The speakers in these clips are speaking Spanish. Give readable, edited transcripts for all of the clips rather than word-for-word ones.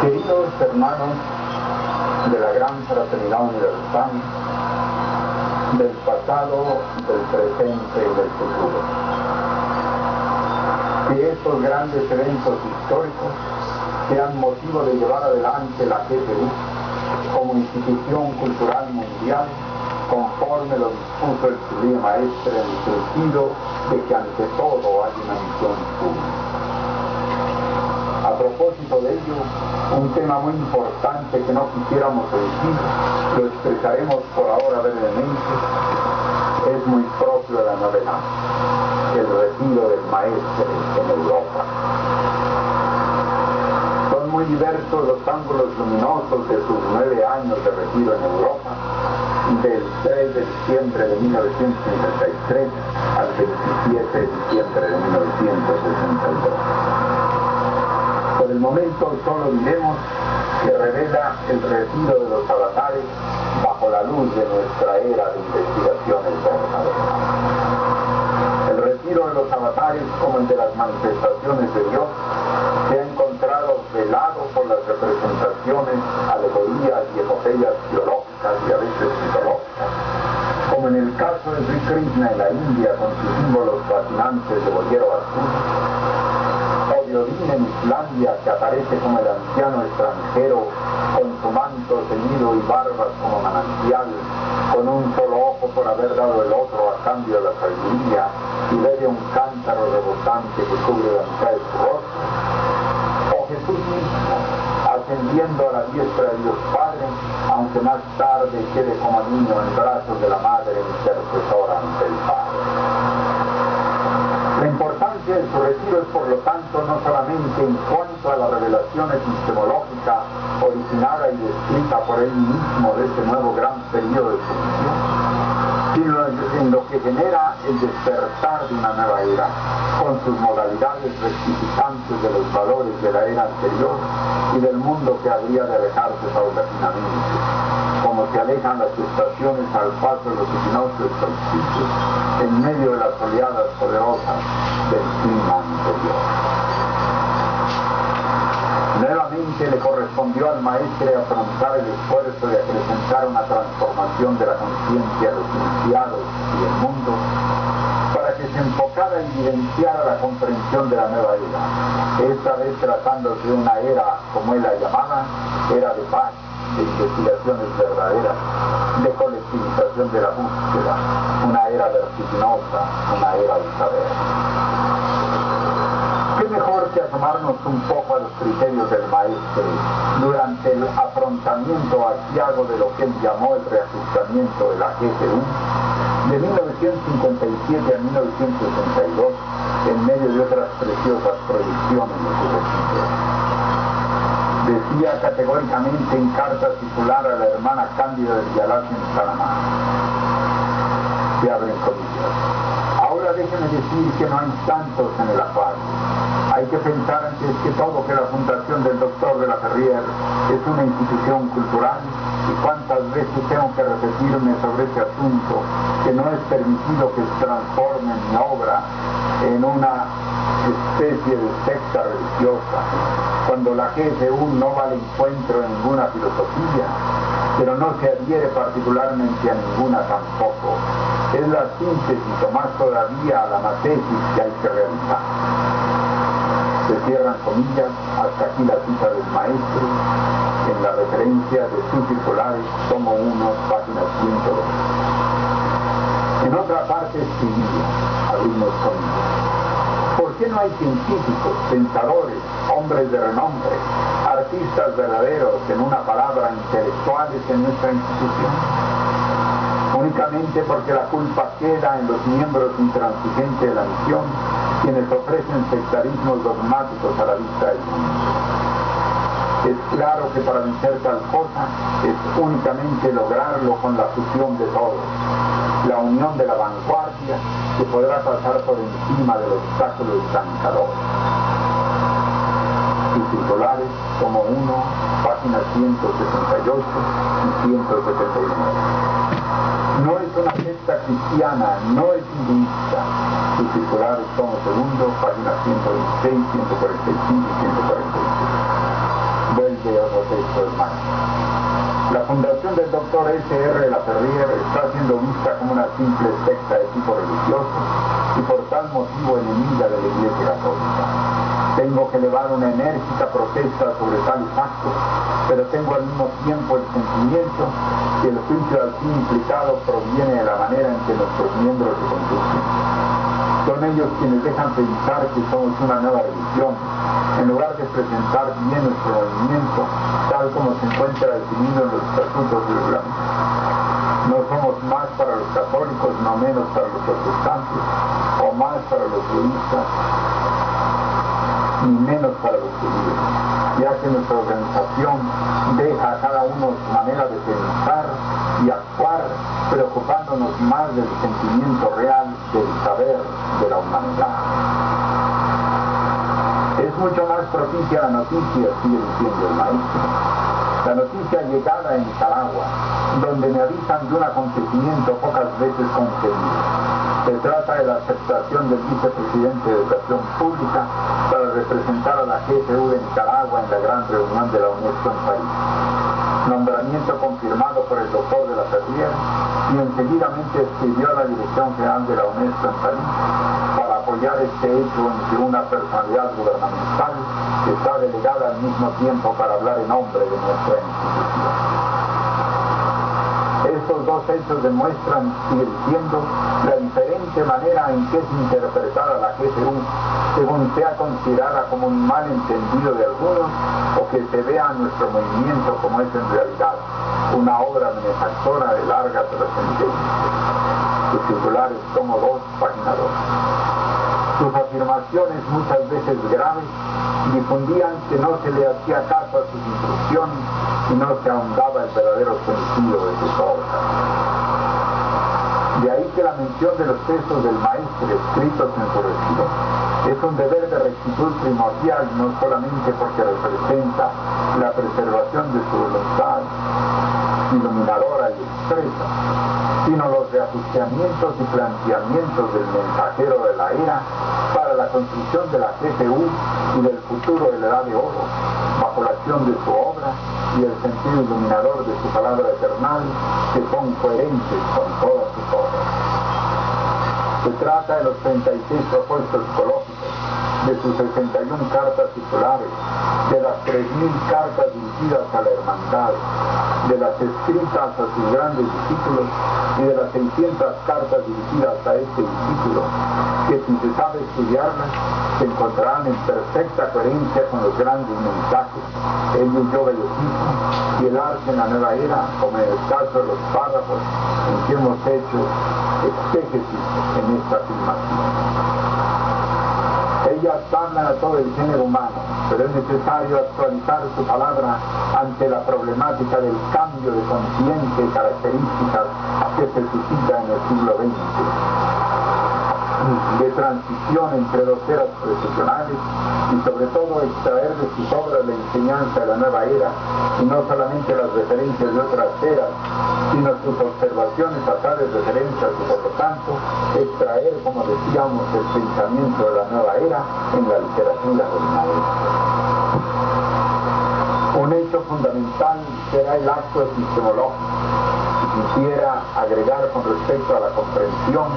Queridos hermanos de la gran fraternidad universal, del pasado, del presente y del futuro, que estos grandes eventos históricos sean motivo de llevar adelante la GPU como institución cultural mundial, conforme lo dispuso el Sublime Maestre, en el sentido de que ante todo hay una misión pública. A propósito de ello, un tema muy importante que no quisiéramos omitir, lo expresaremos por ahora brevemente, es muy propio de la novela, el retiro del Maestre en Europa. Son muy diversos los ángulos luminosos de sus 9 años de retiro en Europa, del 3 de diciembre de 1953 al 27 de diciembre de 1962. Por el momento solo diremos que revela el retiro de los avatares bajo la luz de nuestra era de investigaciones verdaderas. El retiro de los avatares, como el de las manifestaciones de Dios, se ha encontrado velado por las representaciones, alegorías y epopeyas teológicas y a veces mitológicas, como en el caso de Sri Krishna en la India con sus símbolos fascinantes de boyero azul, o de Odín en Islandia, que aparece como el anciano extranjero con su manto ceñido y barbas como manantial, con un solo ojo por haber dado el otro a cambio de la sabiduría, y bebe un cántaro rebosante que cubre la mitad de su rostro, o Jesús mismo ascendiendo a la diestra de Dios Padre, aunque más tarde quede como niño en brazos de la Madre intercesora ante el Padre. La importancia de su retiro es, por lo tanto, no solamente en cuanto a la revelación epistemológica originada y descrita por él mismo de este nuevo gran periodo de su misión, sino en lo que genera el despertar de una nueva era, con sus modalidades rectificantes de los valores de la era anterior y del mundo que habría de alejarse paulatinamente, como se alejan las estaciones al paso de los equinoccios solsticios en medio de las oleadas poderosas del clima anterior. Nuevamente le correspondió al Maestre afrontar el esfuerzo de acrecentar una transformación de la conciencia de los iniciados y del mundo, para que se enfocara y evidenciara la comprensión de la nueva era, esta vez tratándose de una era, como él la llamaba, era de paz, de investigaciones verdaderas, de colectivización de la búsqueda, una era vertiginosa, una era del saber. ¿Qué mejor que asomarnos un poco a los criterios del Maestre durante el afrontamiento aciago de lo que él llamó el reajustamiento de la GPU de 1957 a 1962, en medio de otras preciosas proyecciones de su retiro? Decía categóricamente en carta circular a la hermana Cándida del Yalacio en Panamá, se abren comillas: ahora déjeme decir que no hay santos en el acuario. Hay que pensar antes que todo que la fundación del doctor de la Ferrier es una institución cultural, y cuántas veces tengo que repetirme sobre ese asunto, que no es permitido que se transforme mi obra en una especie de secta religiosa, cuando la GPU no va al encuentro en ninguna filosofía, pero no se adhiere particularmente a ninguna tampoco. Es la síntesis, o más todavía la matesis, que hay que realizar. Se cierran comillas, hasta aquí la cita del Maestro, en la referencia de sus circulares, tomo 1, página 102. En otra parte escribía, abrimos comillas: ¿por qué no hay científicos, pensadores, hombres de renombre, artistas verdaderos, en una palabra, intelectuales en nuestra institución? Únicamente porque la culpa queda en los miembros intransigentes de la misión, quienes ofrecen sectarismos dogmáticos a la vista del mundo. Es claro que para vencer tal cosa es únicamente lograrlo con la fusión de todos, la unión de la vanguardia, que podrá pasar por encima del obstáculo estancador. Sus titulares, tomo 1, páginas 178 y 179. No es una secta cristiana, no es hinduista. Sus titulares, tomo 2, páginas 126, 145 y 146. Vuelve proyecto del maestro. La fundación del Dr. S.R. de la Ferrier está siendo vista como una simple secta de tipo religioso y por tal motivo enemiga de la Iglesia Católica. Tengo que elevar una enérgica protesta sobre tales actos, pero tengo al mismo tiempo el sentimiento que el juicio al fin implicado proviene de la manera en que nuestros miembros se conducen. Son ellos quienes dejan pensar que somos una nueva religión, en lugar de presentar bien nuestro movimiento, tal como se encuentra definido en los estatutos del reglamento. No somos más para los católicos, no menos para los protestantes, o más para los budistas, ni menos para los judíos, ya que nuestra organización deja a cada uno su manera de pensar y actuar, preocupándonos más del sentimiento real del saber de la humanidad. Es mucho más propicia la noticia, sigue diciendo el maestro. La noticia llegada a Nicaragua, donde me avisan de un acontecimiento pocas veces concedido. Se trata de la aceptación del vicepresidente de Educación Pública para representar a la GSU de Nicaragua en la gran reunión de la UNESCO en París. Nombramiento confirmado por el doctor de la Ferrier, quien seguidamente escribió a la Dirección General de la UNESCO en París para apoyar este hecho en que una personalidad gubernamental está delegada al mismo tiempo para hablar en nombre de nuestra institución. Estos dos hechos demuestran, sigue diciendo, la diferente manera en que es interpretada la GSU, según sea considerada como un malentendido de algunos, o que se vea nuestro movimiento como es en realidad, una obra benefactora de larga trascendencia. Sus titulares, tomo 2, página 2. Sus afirmaciones, muchas veces graves, difundían que no se le hacía caso a sus instrucciones y no se ahondaba el verdadero sentido de sus obras. De ahí que la mención de los textos del maestro escritos en su retiro es un deber de rectitud primordial, no solamente porque representa la preservación de su voluntad iluminadora y expresa, sino los reajustamientos y planteamientos del mensajero de la era para la construcción de la GSU y del futuro de la Edad de Oro, bajo la acción de su obra y el sentido iluminador de su palabra eternal, que son coherentes con todas sus obras. Se trata de los 36 propósitos ecológicos, de sus 61 cartas circulares, de las 3.000 cartas dirigidas a la hermandad, de las escritas a sus grandes discípulos y de las 600 cartas dirigidas a este discípulo, que si se sabe estudiarlas, se encontrarán en perfecta coherencia con los grandes mensajes, el yo velocista y el arte en la nueva era, como en el caso de los párrafos en que hemos hecho exégesis en esta afirmación. Ellas hablan a todo el género humano, pero es necesario actualizar su palabra ante la problemática del cambio de conciencia y características que se suscita en el siglo XX, de transición entre dos eras profesionales y sobre todo extraer de sus obras la enseñanza de la nueva era y no solamente las referencias de otras eras, sino sus observaciones a tales referencias y por lo tanto extraer, como decíamos, el pensamiento de la nueva era en la literatura del maestro. Un hecho fundamental será el acto epistemológico. Quisiera agregar con respecto a la comprensión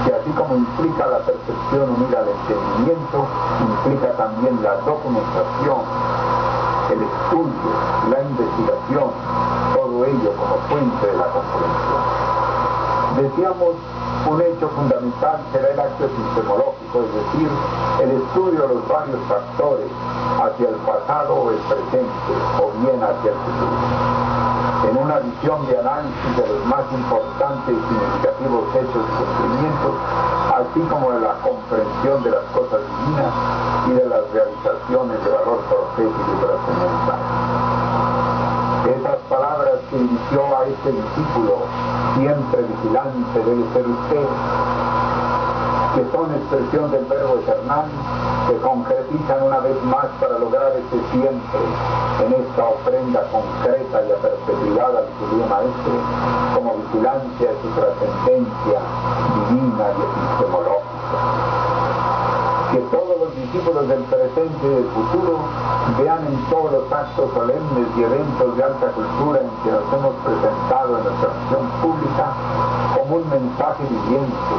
que así como implica la percepción unida al entendimiento, implica también la documentación, el estudio, la investigación, todo ello como fuente de la comprensión. Decíamos, un hecho fundamental será el acto epistemológico, es decir, el estudio de los varios factores hacia el pasado o el presente, o bien hacia el futuro. En una visión de análisis de los más importantes y significativos hechos y cumplimientos, así como de la comprensión de las cosas divinas y de las realizaciones de valor profético y trascendental. Esas palabras que dirigió a este discípulo, siempre vigilante debe ser usted, que son expresión del verbo eternal, se concretizan una vez más para lograr ese siempre en esta ofrenda concreta y a perpetuidad al judío maestro, como vigilancia de su trascendencia divina y epistemológica. Que todos los discípulos del presente y del futuro vean en todos los actos solemnes y eventos de alta cultura en que nos hemos presentado en nuestra acción pública como un mensaje viviente,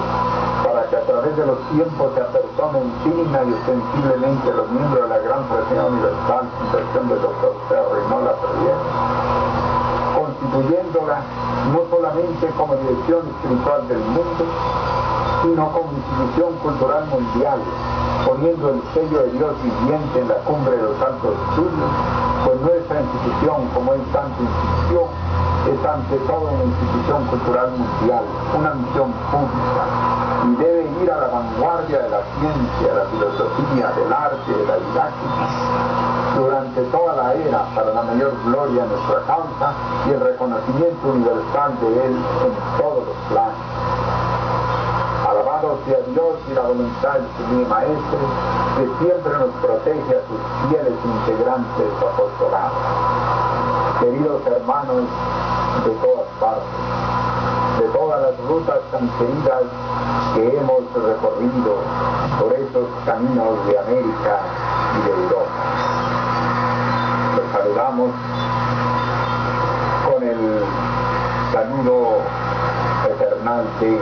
para que a través de los tiempos se apersonen digna y ostensiblemente los miembros de la Gran Fraternidad Universal, Fundación del Dr. Cerro y no la perdieron, constituyéndola no solamente como dirección espiritual del mundo, sino como institución cultural mundial, poniendo el sello de Dios viviente en la cumbre de los altos estudios, pues nuestra institución, como es tanta institución, es ante todo una institución cultural mundial, una misión pública, y debe ir a la vanguardia de la ciencia, de la filosofía, del arte, de la didáctica, durante toda la era, para la mayor gloria de nuestra causa y el reconocimiento universal de él en todos los planos. Alabado sea Dios y la voluntad del Sublime Maestro, que siempre nos protege a sus fieles integrantes de su apostolado. Queridos hermanos de todas partes, de todas las rutas tan queridas que hemos recorrido por esos caminos de América y de Europa, los saludamos con el saludo fraternal de